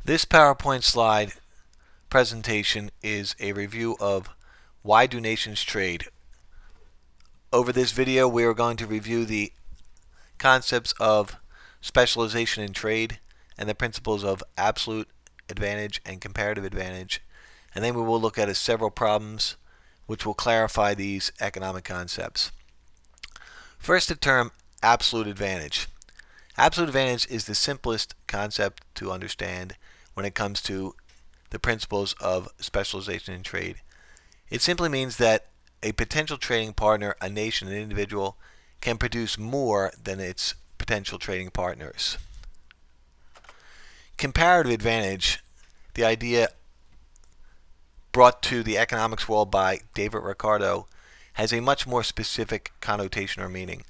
This PowerPoint slide presentation is a review of why do nations trade. Over this video, we are going to review the concepts of specialization in trade and the principles of absolute advantage and comparative advantage, and then we will look at several problems which will clarify these economic concepts. First, the term absolute advantage. Absolute advantage is the simplest concept to understand when it comes to the principles of specialization in trade. It simply means that a potential trading partner, a nation, an individual, can produce more than its potential trading partners. Comparative advantage, the idea brought to the economics world by David Ricardo, has a much more specific connotation or meaning.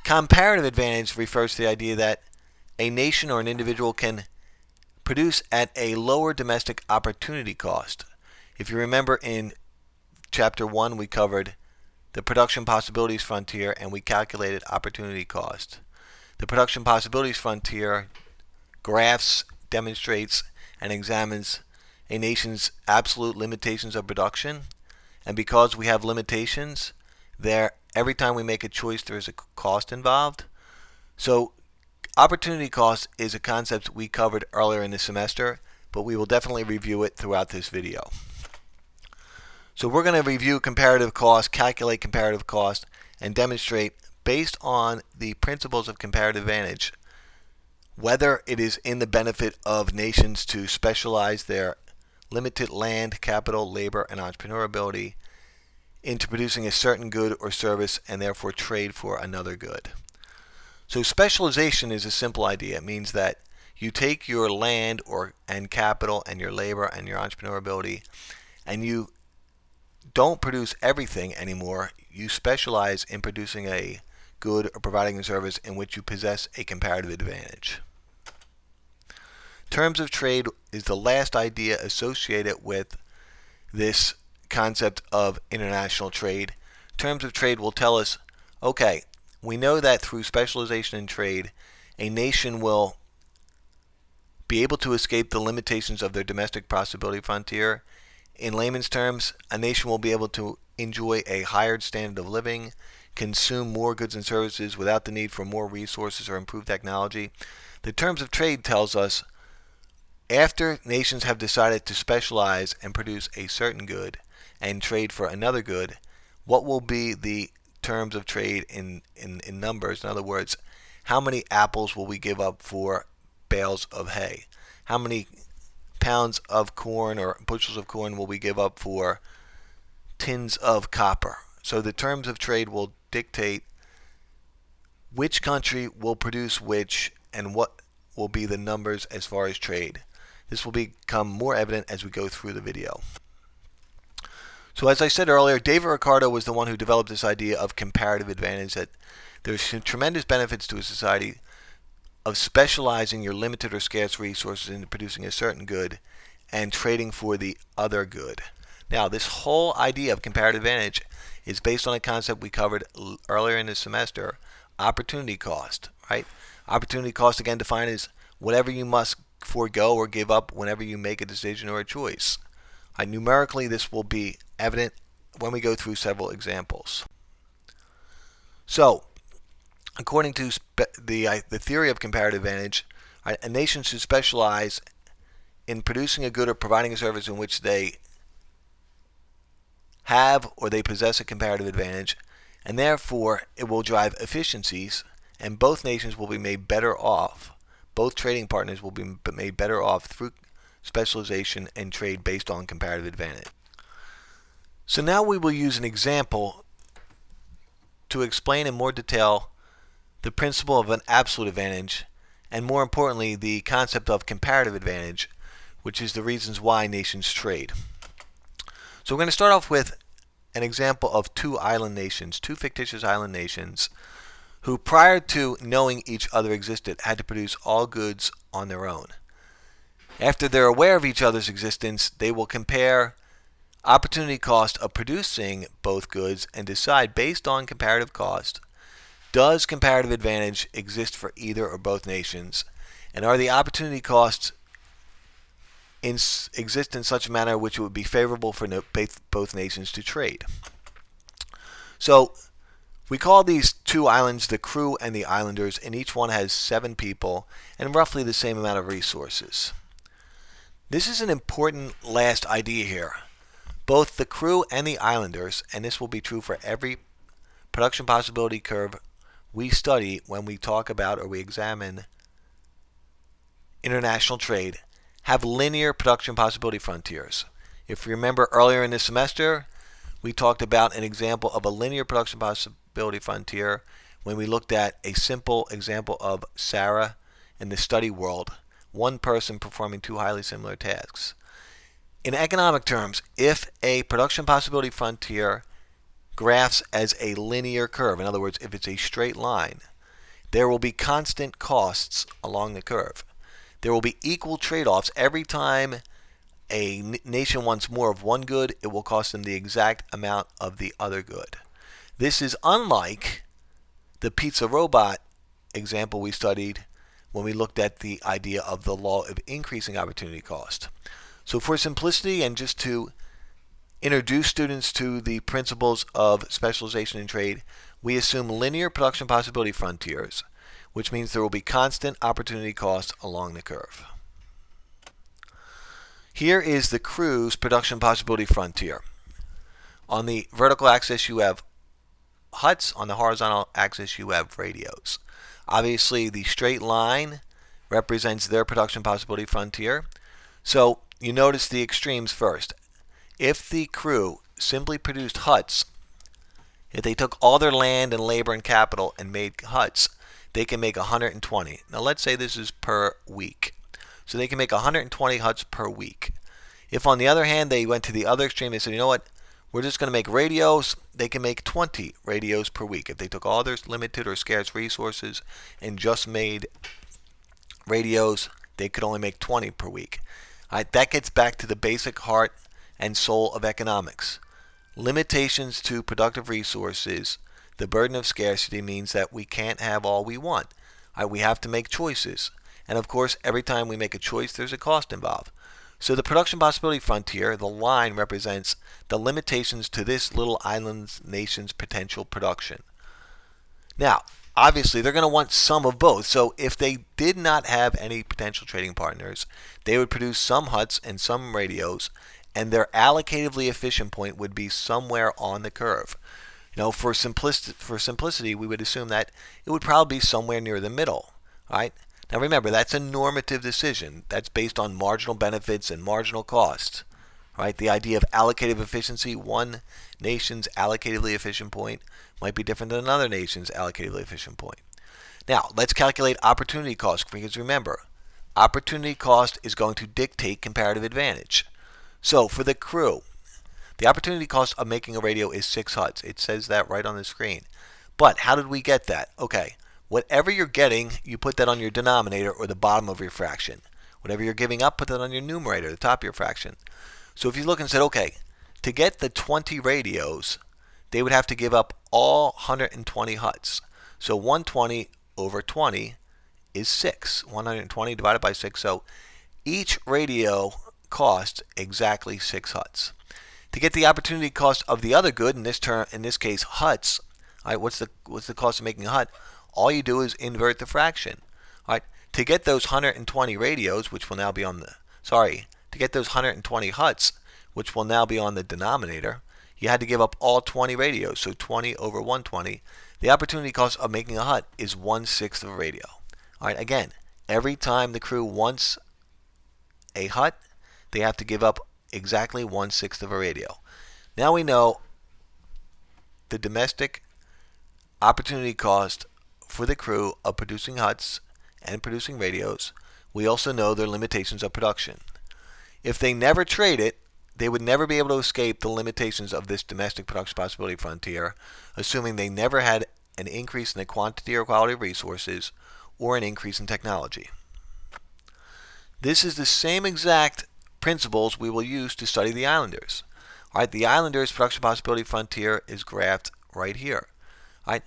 Comparative advantage refers to the idea that a nation or an individual can produce at a lower domestic opportunity cost. If you remember, in Chapter 1 we covered the production possibilities frontier and we calculated opportunity cost. The production possibilities frontier graphs, demonstrates, and examines a nation's absolute limitations of production, and because we have limitations there, every time we make a choice there is a cost involved. So opportunity cost is a concept we covered earlier in the semester, but we will definitely review it throughout this video. So we're going to review comparative cost, calculate comparative cost, and demonstrate, based on the principles of comparative advantage, whether it is in the benefit of nations to specialize their limited land, capital, labor, and entrepreneurial ability into producing a certain good or service and therefore trade for another good. So specialization is a simple idea. It means that you take your land and capital and your labor and your entrepreneurial ability and you don't produce everything anymore. You specialize in producing a good or providing a service in which you possess a comparative advantage. Terms of trade is the last idea associated with this concept of international trade. Terms of trade will tell us, okay, we know that through specialization in trade, a nation will be able to escape the limitations of their domestic possibility frontier. In layman's terms, a nation will be able to enjoy a higher standard of living, consume more goods and services without the need for more resources or improved technology. The terms of trade tells us, after nations have decided to specialize and produce a certain good and trade for another good, what will be the terms of trade in numbers? In other words, how many apples will we give up for bales of hay? How many pounds of corn or bushels of corn will we give up for tins of copper? So the terms of trade will dictate which country will produce which and what will be the numbers as far as trade. This will become more evident as we go through the video. So as I said earlier, David Ricardo was the one who developed this idea of comparative advantage, that there's tremendous benefits to a society of specializing your limited or scarce resources into producing a certain good and trading for the other good. Now, this whole idea of comparative advantage is based on a concept we covered earlier in the semester, opportunity cost, right? Opportunity cost, again, defined as whatever you must forego or give up whenever you make a decision or a choice. Numerically, this will be evident when we go through several examples. So, according to the theory of comparative advantage, a nation should specialize in producing a good or providing a service in which they have or they possess a comparative advantage, and therefore it will drive efficiencies, and both nations will be made better off. Both trading partners will be made better off through specialization and trade based on comparative advantage. So now we will use an example to explain in more detail the principle of an absolute advantage, and more importantly, the concept of comparative advantage, which is the reasons why nations trade. So we're going to start off with an example of two fictitious island nations, who prior to knowing each other existed had to produce all goods on their own. After they're aware of each other's existence, they will compare opportunity cost of producing both goods and decide, based on comparative cost, does comparative advantage exist for either or both nations, and are the opportunity costs exist in such a manner which it would be favorable for both nations to trade. So we call these two islands the crew and the islanders, and each one has 7 people and roughly the same amount of resources. This is an important last idea here. Both the crew and the islanders, and this will be true for every production possibility curve we study when we talk about or we examine international trade, have linear production possibility frontiers. If you remember earlier in this semester, we talked about an example of a linear production possibility frontier when we looked at a simple example of Sarah in the study world, one person performing 2 highly similar tasks. In economic terms, if a production possibility frontier graphs as a linear curve, in other words, if it's a straight line, there will be constant costs along the curve. There will be equal trade-offs. Every time a nation wants more of one good, it will cost them the exact amount of the other good. This is unlike the pizza robot example we studied when we looked at the idea of the law of increasing opportunity cost. So for simplicity and just to introduce students to the principles of specialization in trade, we assume linear production possibility frontiers, which means there will be constant opportunity costs along the curve. Here is the crew's production possibility frontier. On the vertical axis you have huts, on the horizontal axis you have radios. Obviously the straight line represents their production possibility frontier. So you notice the extremes first. If the crew simply produced huts, if they took all their land and labor and capital and made huts, they can make 120. Now let's say this is per week. So they can make 120 huts per week. If on the other hand they went to the other extreme, they said, you know what, we're just going to make radios, they can make 20 radios per week. If they took all their limited or scarce resources and just made radios, they could only make 20 per week. That gets back to the basic heart and soul of economics. Limitations to productive resources, the burden of scarcity means that we can't have all we want. We have to make choices. And of course, every time we make a choice, there's a cost involved. So the production possibility frontier, the line, represents the limitations to this little island nation's potential production. Now, obviously, they're going to want some of both. So if they did not have any potential trading partners, they would produce some huts and some radios, and their allocatively efficient point would be somewhere on the curve. You know, for simplicity, we would assume that it would probably be somewhere near the middle. Right? Now remember, that's a normative decision. That's based on marginal benefits and marginal costs. Right? The idea of allocative efficiency, one nation's allocatively efficient point might be different than another nation's allocatively efficient point. Now, let's calculate opportunity cost, because remember, opportunity cost is going to dictate comparative advantage. So for the crew, the opportunity cost of making a radio is 6 huts. It says that right on the screen. But how did we get that? Okay, whatever you're getting, you put that on your denominator or the bottom of your fraction. Whatever you're giving up, put that on your numerator, the top of your fraction. So if you look and said, okay, to get the 20 radios, they would have to give up all 120 huts. So 120 over 20 is 6. 120 divided by 6. So each radio costs exactly 6 huts. To get the opportunity cost of the other good, in this case huts, right, what's the cost of making a hut? All you do is invert the fraction. Right? To get those 120 radios, which will now be on the, to get those 120 huts, which will now be on the denominator, you had to give up all 20 radios. So 20 over 120. The opportunity cost of making a hut is 1/6 of a radio. All right, again, every time the crew wants a hut, they have to give up exactly 1/6 of a radio. Now we know the domestic opportunity cost for the crew of producing huts and producing radios. We also know their limitations of production. If they never trade it, they would never be able to escape the limitations of this domestic production possibility frontier, assuming they never had an increase in the quantity or quality of resources or an increase in technology. This is the same exact principles we will use to study the islanders. All right, the islanders' production possibility frontier is graphed right here. All right,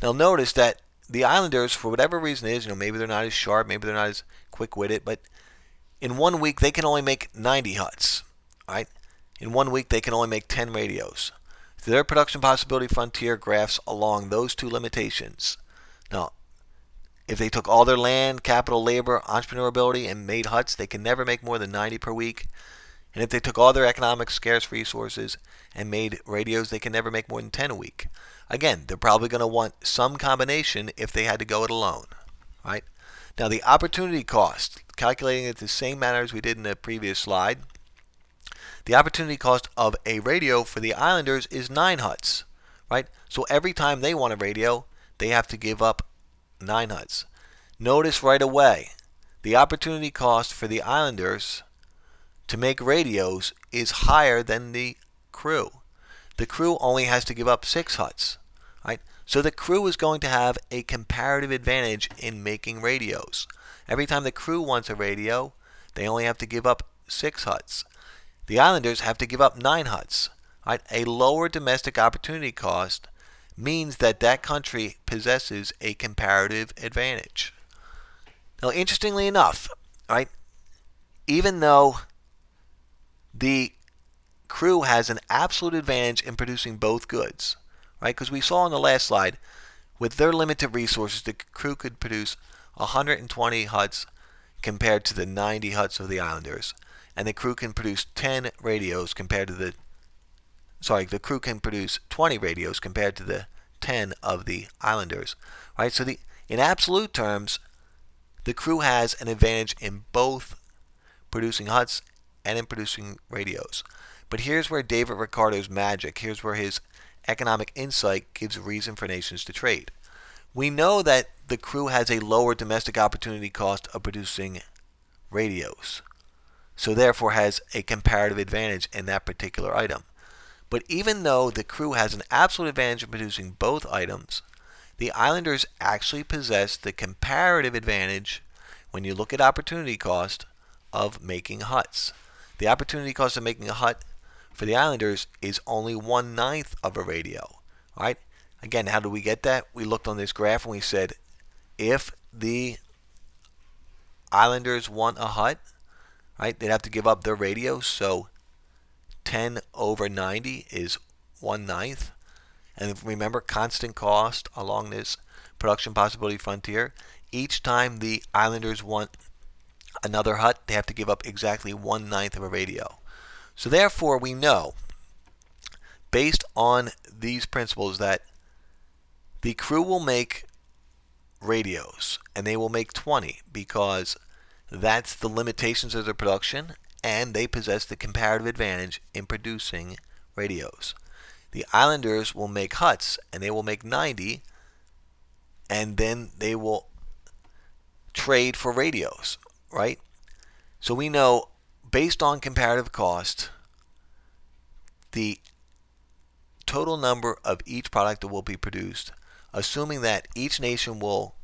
now notice that the islanders, for whatever reason is, maybe they're not as sharp, maybe they're not as quick-witted, but In 1 week, they can only make 90 huts. Right? In 1 week, they can only make 10 radios. So their production possibility frontier graphs along those two limitations. Now, if they took all their land, capital, labor, entrepreneur ability, and made huts, they can never make more than 90 per week. And if they took all their economic scarce resources and made radios, they can never make more than 10 a week. Again, they're probably going to want some combination if they had to go it alone. Right? Now, the opportunity cost, calculating it the same manner as we did in the previous slide, the opportunity cost of a radio for the islanders is 9 huts. Right? So every time they want a radio, they have to give up 9 huts. Notice right away, the opportunity cost for the islanders to make radios is higher than the crew. The crew only has to give up 6 huts. Right? So the crew is going to have a comparative advantage in making radios. Every time the crew wants a radio, they only have to give up 6 huts. The islanders have to give up 9 huts. Right? A lower domestic opportunity cost means that that country possesses a comparative advantage. Now, interestingly enough, right, even though the crew has an absolute advantage in producing both goods, right, because we saw on the last slide, with their limited resources, the crew could produce 120 huts compared to the 90 huts of the islanders, and the crew can produce 10 radios compared to the crew can produce 20 radios compared to the 10 of the islanders. Right? So in absolute terms, the crew has an advantage in both producing huts and in producing radios. But here's where David Ricardo's magic, here's where his economic insight gives reason for nations to trade. We know that the crew has a lower domestic opportunity cost of producing radios, so therefore has a comparative advantage in that particular item. But even though the crew has an absolute advantage in producing both items, the islanders actually possess the comparative advantage when you look at opportunity cost of making huts. The opportunity cost of making a hut for the islanders is only 1/9 of a radio. Right? Again, how do we get that? We looked on this graph and we said if the islanders want a hut, right, they'd have to give up their radios, so 10 over 90 is 1/9. And remember, constant cost along this production possibility frontier. Each time the islanders want another hut, they have to give up exactly 1/9 of a radio. So therefore, we know, based on these principles, that the crew will make radios, and they will make 20 because that's the limitations of their production, and they possess the comparative advantage in producing radios. The islanders will make huts, and they will make 90, and then they will trade for radios, right? So we know, based on comparative cost, the total number of each product that will be produced, assuming that each nation will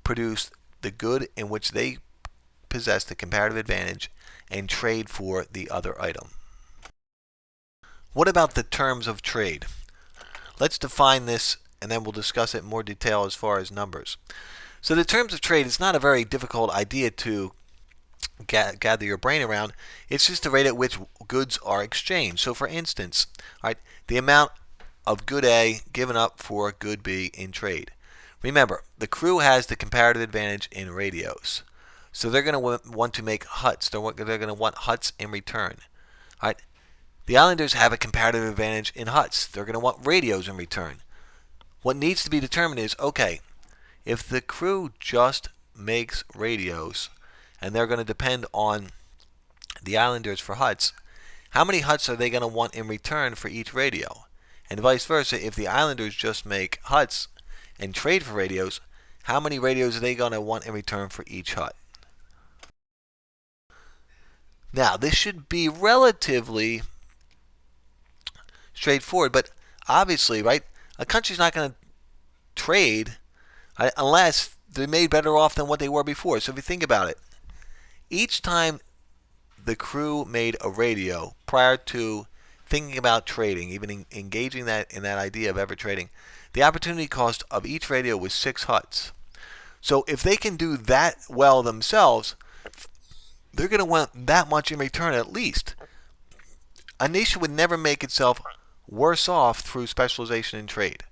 produce the good in which they possess the comparative advantage and trade for the other item. What about the terms of trade? Let's define this and then we'll discuss it in more detail as far as numbers. So the terms of trade is not a very difficult idea to gather your brain around. It's just the rate at which goods are exchanged. So for instance, right, the amount of good A given up for good B in trade. Remember, the crew has the comparative advantage in radios. So they're going to want to make huts. They're going to want huts in return. Right? The islanders have a comparative advantage in huts. They're going to want radios in return. What needs to be determined is, okay, if the crew just makes radios and they're going to depend on the islanders for huts, how many huts are they going to want in return for each radio? And vice versa, if the islanders just make huts and trade for radios, how many radios are they going to want in return for each hut? Now, this should be relatively straightforward, but obviously, right, a country's not going to trade, right, unless they're made better off than what they were before. So if you think about it, each time the crew made a radio prior to thinking about trading, even engaging in that idea of ever trading, the opportunity cost of each radio was 6 huts. So if they can do that well themselves, they're going to want that much in return at least. A nation would never make itself worse off through specialization in trade.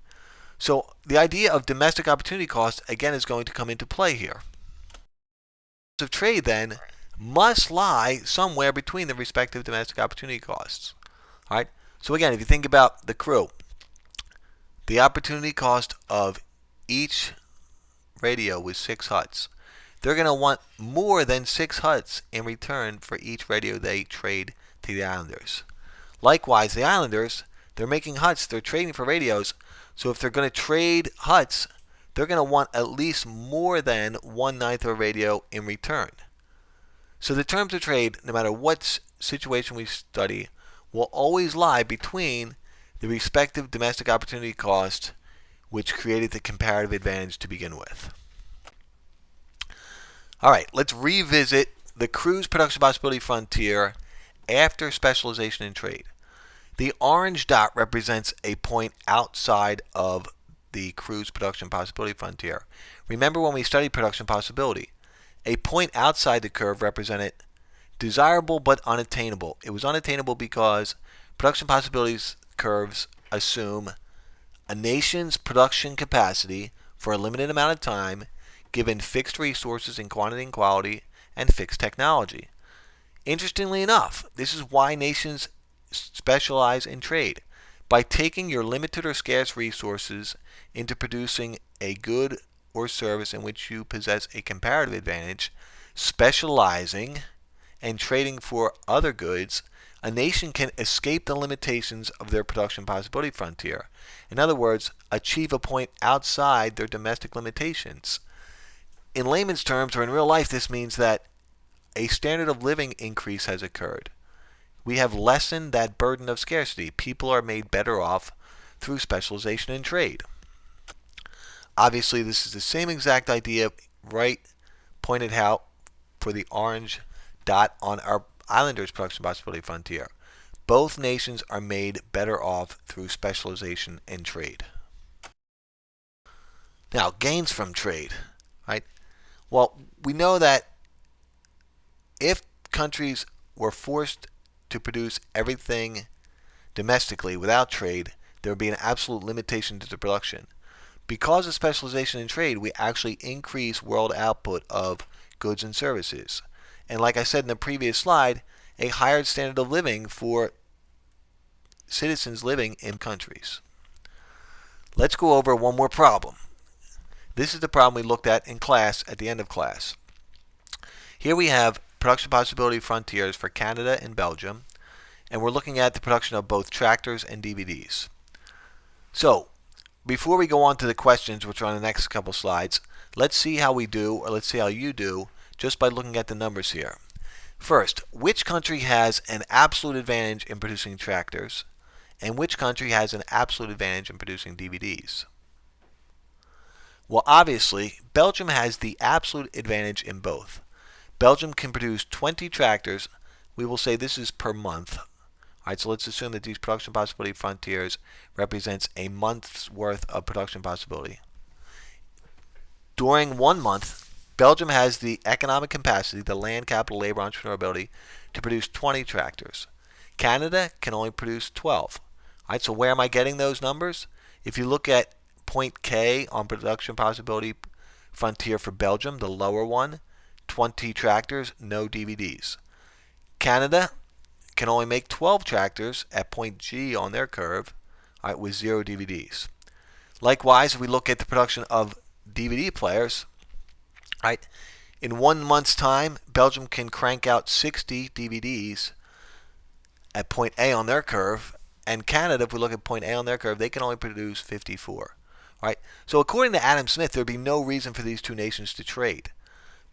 So the idea of domestic opportunity cost, again, is going to come into play here. Of trade, then, must lie somewhere between the respective domestic opportunity costs. All right. So again, if you think about the crew, the opportunity cost of each radio was 6 huts. They're going to want more than 6 huts in return for each radio they trade to the islanders. Likewise, the islanders, they're making huts, they're trading for radios, so if they're going to trade huts, they're going to want at least more than 1/9 of a radio in return. So the terms of trade, no matter what situation we study, will always lie between the respective domestic opportunity cost which created the comparative advantage to begin with. All right, let's revisit the cruise production possibility frontier after specialization in trade. The orange dot represents a point outside of the cruise production possibility frontier. Remember when we studied production possibility, a point outside the curve represented desirable but unattainable. It was unattainable because production possibilities curves assume a nation's production capacity for a limited amount of time given fixed resources in quantity and quality and fixed technology. Interestingly enough, this is why nations specialize in trade. By taking your limited or scarce resources into producing a good or service in which you possess a comparative advantage, specializing and trading for other goods, a nation can escape the limitations of their production possibility frontier. In other words, achieve a point outside their domestic limitations. In layman's terms, or in real life, this means that a standard of living increase has occurred. We have lessened that burden of scarcity. People are made better off through specialization in trade. Obviously, this is the same exact idea right pointed out for the orange dot on our islanders' production possibility frontier. Both nations are made better off through specialization in trade. Now, gains from trade, right? Well, we know that if countries were forced to produce everything domestically without trade, there would be an absolute limitation to the production. Because of specialization in trade, we actually increase world output of goods and services. And like I said in the previous slide, a higher standard of living for citizens living in countries. Let's go over one more problem. This is the problem we looked at in class at the end of class. Here we have production possibility frontiers for Canada and Belgium, and we're looking at the production of both tractors and DVDs. So, before we go on to the questions, which are on the next couple slides, let's see how we do, or let's see how you do, just by looking at the numbers here. First, which country has an absolute advantage in producing tractors, and which country has an absolute advantage in producing DVDs? Well, obviously, Belgium has the absolute advantage in both. Belgium can produce 20 tractors. We will say this is per month. All right, so let's assume that these production possibility frontiers represents a month's worth of production possibility. During 1 month, Belgium has the economic capacity, the land, capital, labor, entrepreneur ability, to produce 20 tractors. Canada can only produce 12. All right, so where am I getting those numbers? If you look at point K on production possibility frontier for Belgium, the lower one, 20 tractors, no DVDs. Canada can only make 12 tractors at point G on their curve, all right, with 0 DVDs. Likewise, if we look at the production of DVD players, all right, in 1 month's time, Belgium can crank out 60 DVDs at point A on their curve, and Canada, if we look at point A on their curve, they can only produce 54. All right, so according to Adam Smith, there would be no reason for these two nations to trade.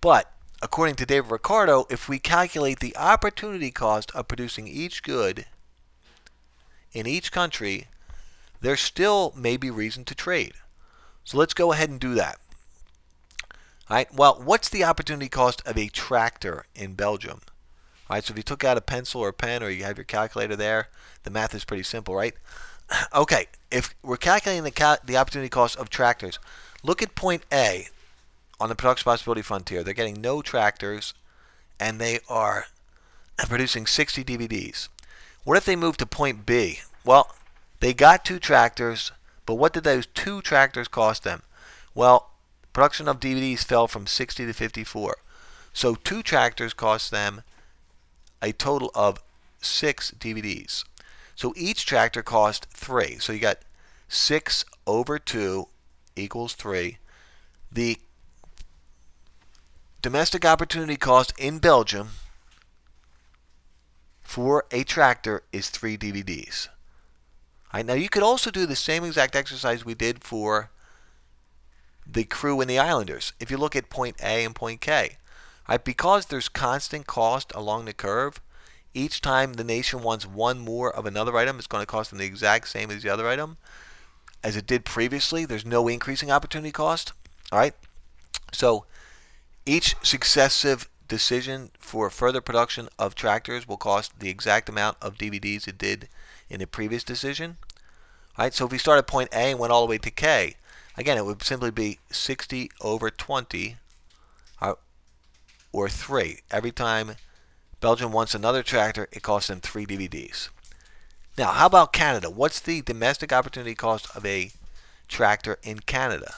But according to David Ricardo, if we calculate the opportunity cost of producing each good in each country, there still may be reason to trade. So let's go ahead and do that. All right, well, what's the opportunity cost of a tractor in Belgium? All right, so if you took out a pencil or a pen, or you have your calculator there, the math is pretty simple, right? Okay, if we're calculating the opportunity cost of tractors, look at point A on the production possibility frontier. They're getting no tractors and they are producing 60 DVDs. What if they move to point B? Well, they got 2 tractors, but what did those 2 tractors cost them? Well, production of DVDs fell from 60 to 54. So 2 tractors cost them a total of 6 DVDs. So each tractor cost 3. So you got 6 over 2 equals 3. The domestic opportunity cost in Belgium for a tractor is 3 DVDs. All right, now you could also do the same exact exercise we did for the crew and the islanders. If you look at point A and point K, all right, because there's constant cost along the curve, each time the nation wants one more of another item, it's going to cost them the exact same as the other item. As it did previously, there's no increasing opportunity cost. All right, so each successive decision for further production of tractors will cost the exact amount of DVDs it did in the previous decision. All right, so if we start at point A and went all the way to K, again, it would simply be 60 over 20, or 3. Every time Belgium wants another tractor, it costs them 3 DVDs. Now, how about Canada? What's the domestic opportunity cost of a tractor in Canada?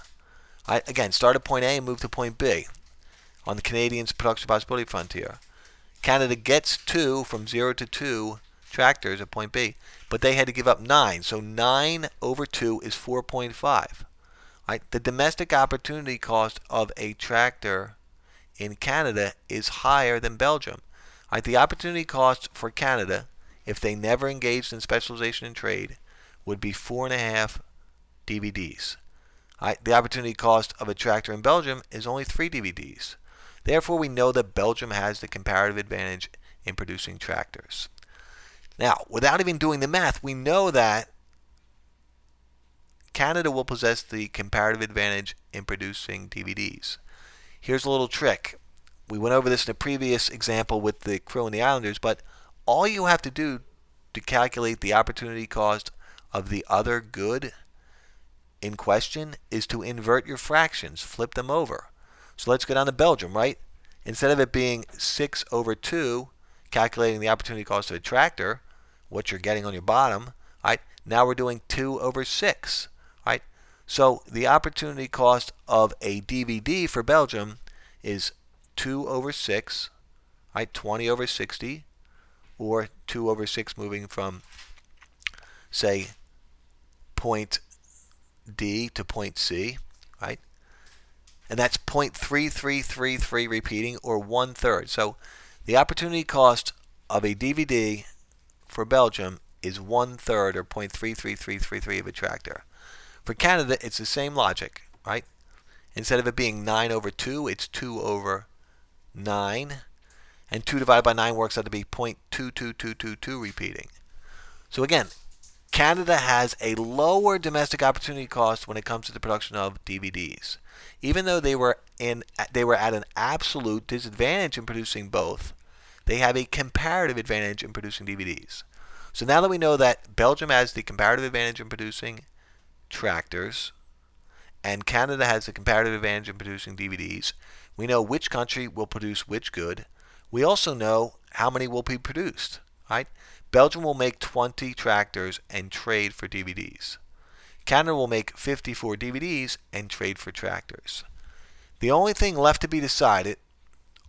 All right, again, start at point A and move to point B on the Canadians' production possibility frontier. Canada gets 2 from 0 to 2 tractors at point B, but they had to give up 9. So 9 over 2 is 4.5. Right? The domestic opportunity cost of a tractor in Canada is higher than Belgium. Right? The opportunity cost for Canada, if they never engaged in specialization and trade, would be 4.5 DVDs. Right? The opportunity cost of a tractor in Belgium is only 3 DVDs. Therefore, we know that Belgium has the comparative advantage in producing tractors. Now, without even doing the math, we know that Canada will possess the comparative advantage in producing DVDs. Here's a little trick. We went over this in a previous example with the crew and the islanders, but all you have to do to calculate the opportunity cost of the other good in question is to invert your fractions, flip them over. So let's go down to Belgium, right? Instead of it being 6 over 2, calculating the opportunity cost of a tractor, what you're getting on your bottom, right? Now we're doing 2 over 6, right? So the opportunity cost of a DVD for Belgium is 2 over 6, right? 20 over 60, or 2 over 6 moving from, say, point D to point C, right? And that's 0.3333 repeating, or 1/3. So the opportunity cost of a DVD for Belgium is 1/3, or 0.33333 of a tractor. For Canada, it's the same logic, right? Instead of it being 9 over 2, it's 2 over 9. And 2 divided by 9 works out to be 0.22222 repeating. So again, Canada has a lower domestic opportunity cost when it comes to the production of DVDs. Even though they were at an absolute disadvantage in producing both, they have a comparative advantage in producing DVDs. So now that we know that Belgium has the comparative advantage in producing tractors, and Canada has the comparative advantage in producing DVDs, we know which country will produce which good. We also know how many will be produced, right? Belgium will make 20 tractors and trade for DVDs. Canada will make 54 DVDs and trade for tractors. The only thing left to be decided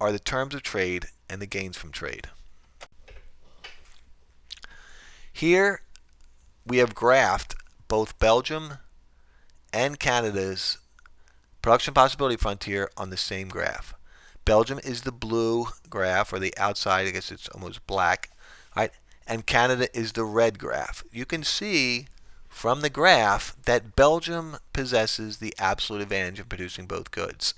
are the terms of trade and the gains from trade. Here we have graphed both Belgium and Canada's production possibility frontier on the same graph. Belgium is the blue graph, or the outside, I guess it's almost black, right? And Canada is the red graph. You can see from the graph that Belgium possesses the absolute advantage of producing both goods.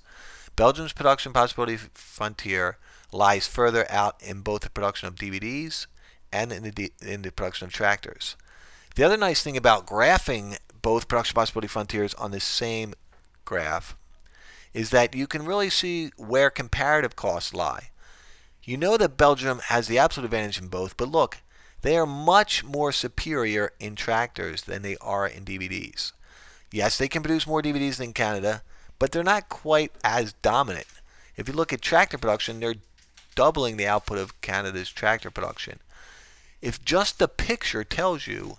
Belgium's production possibility frontier lies further out in both the production of DVDs and in the production of tractors. The other nice thing about graphing both production possibility frontiers on the same graph is that you can really see where comparative costs lie. You know that Belgium has the absolute advantage in both, but look, they are much more superior in tractors than they are in DVDs. Yes, they can produce more DVDs than Canada, but they're not quite as dominant. If you look at tractor production, they're doubling the output of Canada's tractor production. If just the picture tells you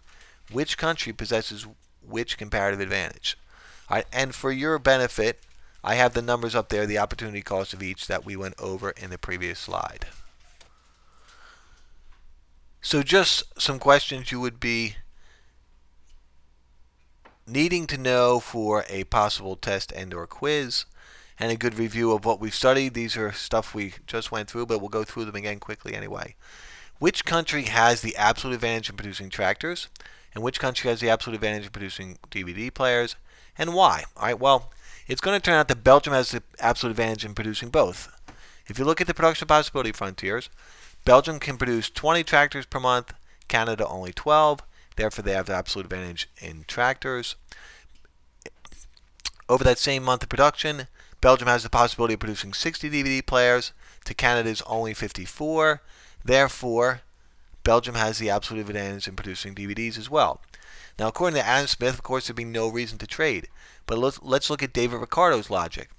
which country possesses which comparative advantage. All right, and for your benefit, I have the numbers up there, the opportunity cost of each that we went over in the previous slide. So just some questions you would be needing to know for a possible test and or quiz, and a good review of what we've studied. These are stuff we just went through, but we'll go through them again quickly anyway. Which country has the absolute advantage in producing tractors, and which country has the absolute advantage in producing DVD players, and why? All right, well, it's going to turn out that Belgium has the absolute advantage in producing both. If you look at the production possibility frontiers, Belgium can produce 20 tractors per month, Canada only 12. Therefore, they have the absolute advantage in tractors. Over that same month of production, Belgium has the possibility of producing 60 DVD players to Canada's only 54. Therefore, Belgium has the absolute advantage in producing DVDs as well. Now, according to Adam Smith, of course, there'd be no reason to trade. But let's look at David Ricardo's logic.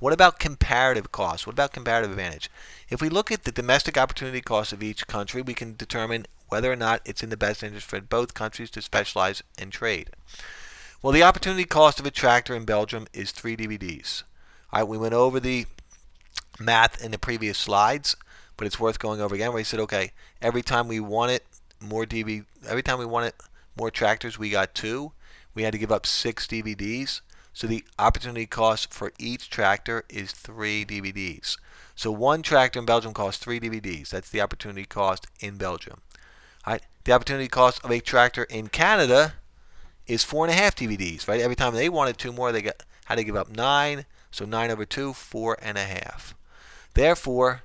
What about comparative cost? What about comparative advantage? If we look at the domestic opportunity cost of each country, we can determine whether or not it's in the best interest for both countries to specialize and trade. Well, the opportunity cost of a tractor in Belgium is 3 DVDs. All right, we went over the math in the previous slides, but it's worth going over again. Where he said, okay, every time we wanted more tractors, we got 2. We had to give up 6 DVDs. So the opportunity cost for each tractor is 3 DVDs. So one tractor in Belgium costs 3 DVDs. That's the opportunity cost in Belgium. All right. The opportunity cost of a tractor in Canada is 4.5 DVDs. Right. Every time they wanted 2 more, they had to give up 9. So 9 over 2, 4.5. Therefore,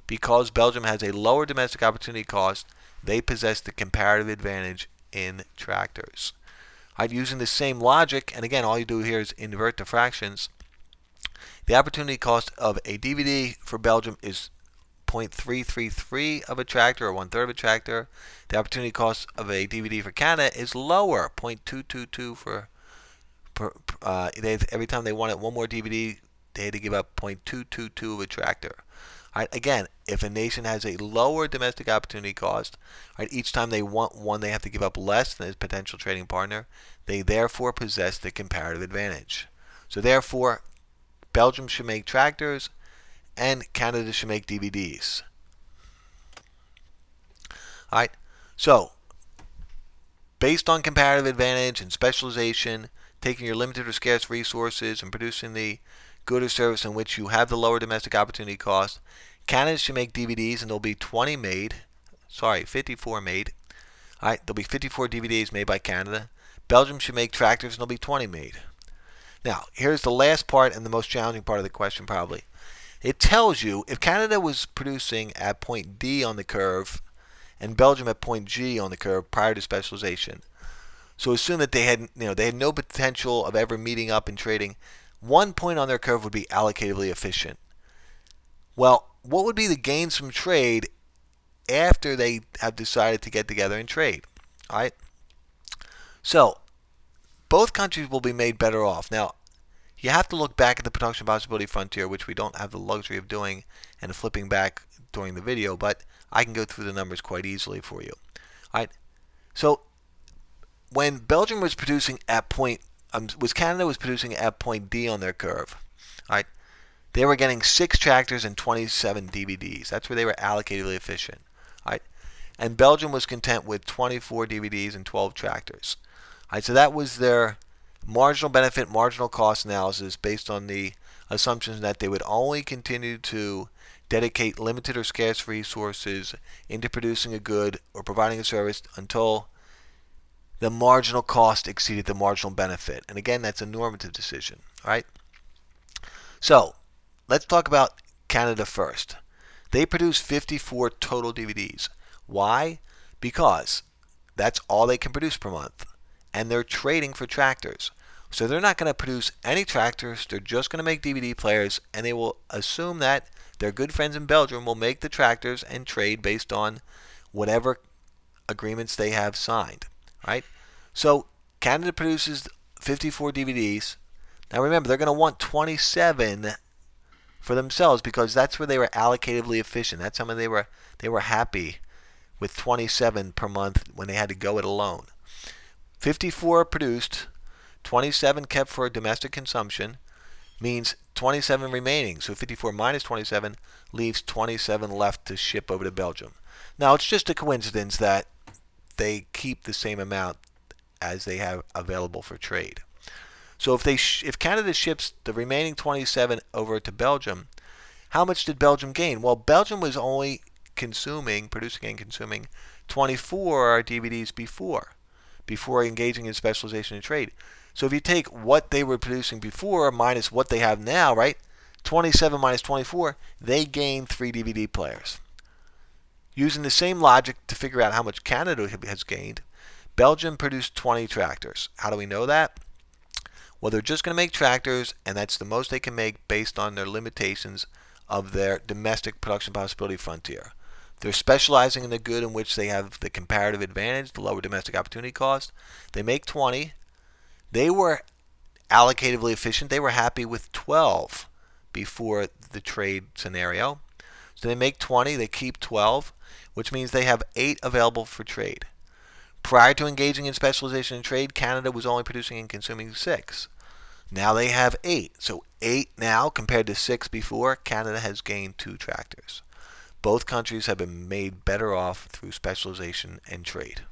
because Belgium has a lower domestic opportunity cost, they possess the comparative advantage in tractors. Right, using the same logic, and again, all you do here is invert the fractions. The opportunity cost of a DVD for Belgium is 0.333 of a tractor, or 1/3 of a tractor. The opportunity cost of a DVD for Canada is lower, 0.222 for every time they wanted 1 more DVD, they had to give up 0.222 of a tractor. Right, again, if a nation has a lower domestic opportunity cost, right, each time they want one, they have to give up less than its potential trading partner. They therefore possess the comparative advantage. So therefore, Belgium should make tractors, and Canada should make DVDs. All right. So, based on comparative advantage and specialization, taking your limited or scarce resources and producing the good or service in which you have the lower domestic opportunity cost, Canada should make DVDs, and there'll be 54 made. All right, there'll be 54 DVDs made by Canada. Belgium should make tractors, and there'll be 20 made. Now, here's the last part and the most challenging part of the question probably. It tells you if Canada was producing at point D on the curve and Belgium at point G on the curve prior to specialization. So assume that they had no potential of ever meeting up and trading. One point on their curve would be allocatively efficient. Well, what would be the gains from trade after they have decided to get together and trade? All right. So both countries will be made better off. Now, you have to look back at the production possibility frontier, which we don't have the luxury of doing and flipping back during the video, but I can go through the numbers quite easily for you. All right. So when Belgium was producing at Canada was producing at point D on their curve, all right, they were getting 6 tractors and 27 DVDs. That's where they were allocatively efficient. All right. And Belgium was content with 24 DVDs and 12 tractors. All right, so that was their marginal benefit, marginal cost analysis based on the assumptions that they would only continue to dedicate limited or scarce resources into producing a good or providing a service until the marginal cost exceeded the marginal benefit. And again, that's a normative decision. All right. So let's talk about Canada first. They produce 54 total DVDs. Why? Because that's all they can produce per month. And they're trading for tractors. So they're not going to produce any tractors. They're just going to make DVD players. And they will assume that their good friends in Belgium will make the tractors and trade based on whatever agreements they have signed. Right? So Canada produces 54 DVDs. Now remember, they're going to want 27 for themselves because that's where they were allocatively efficient. That's how many they were happy with 27 per month when they had to go it alone. 54 produced, 27 kept for domestic consumption, means 27 remaining. So 54 minus 27 leaves 27 left to ship over to Belgium. Now it's just a coincidence that they keep the same amount as they have available for trade. So if Canada ships the remaining 27 over to Belgium, how much did Belgium gain? Well, Belgium was only producing and consuming 24 DVDs before engaging in specialization and trade. So if you take what they were producing before minus what they have now, right? 27 minus 24, they gain 3 DVD players. Using the same logic to figure out how much Canada has gained, Belgium produced 20 tractors. How do we know that? Well, they're just going to make tractors, and that's the most they can make based on their limitations of their domestic production possibility frontier. They're specializing in the good in which they have the comparative advantage, the lower domestic opportunity cost. They make 20. They were allocatively efficient. They were happy with 12 before the trade scenario. So they make 20, they keep 12, which means they have 8 available for trade. Prior to engaging in specialization and trade, Canada was only producing and consuming 6. Now they have 8. So 8 now compared to 6 before. Canada has gained 2 tractors. Both countries have been made better off through specialization and trade.